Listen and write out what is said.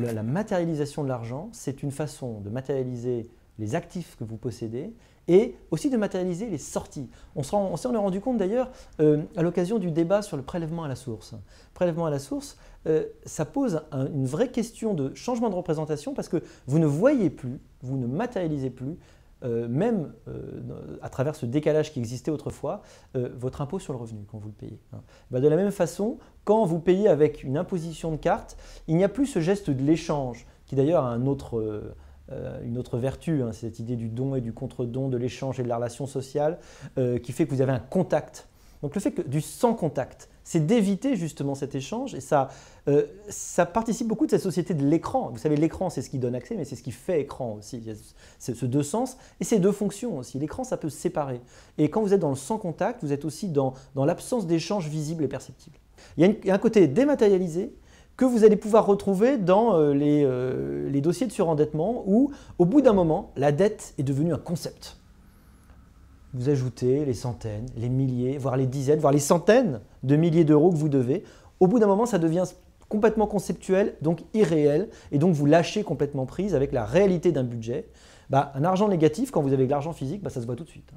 La matérialisation de l'argent, c'est une façon de matérialiser les actifs que vous possédez et aussi de matérialiser les sorties. On s'en est rendu compte d'ailleurs à l'occasion du débat sur le prélèvement à la source. Le prélèvement à la source, ça pose une vraie question de changement de représentation parce que vous ne voyez plus, vous ne matérialisez plus, même à travers ce décalage qui existait autrefois, votre impôt sur le revenu quand vous le payez. De la même façon, quand vous payez avec une imposition de carte, il n'y a plus ce geste de l'échange, qui d'ailleurs a une autre vertu, cette idée du don et du contre-don, de l'échange et de la relation sociale, qui fait que vous avez un contact. Donc le fait que du sans contact, c'est d'éviter justement cet échange et ça participe beaucoup de cette société de l'écran. Vous savez, l'écran, c'est ce qui donne accès, mais c'est ce qui fait écran aussi. Il y a ce deux sens et ces deux fonctions aussi. L'écran, ça peut se séparer. Et quand vous êtes dans le sans contact, vous êtes aussi dans l'absence d'échange visible et perceptible. Il y a un côté dématérialisé que vous allez pouvoir retrouver dans les dossiers de surendettement où, au bout d'un moment, la dette est devenue un concept. Vous ajoutez les centaines, les milliers, voire les dizaines, voire les centaines de milliers d'euros que vous devez. Au bout d'un moment, ça devient complètement conceptuel, donc irréel, et donc vous lâchez complètement prise avec la réalité d'un budget. Un argent négatif, quand vous avez de l'argent physique, ça se voit tout de suite.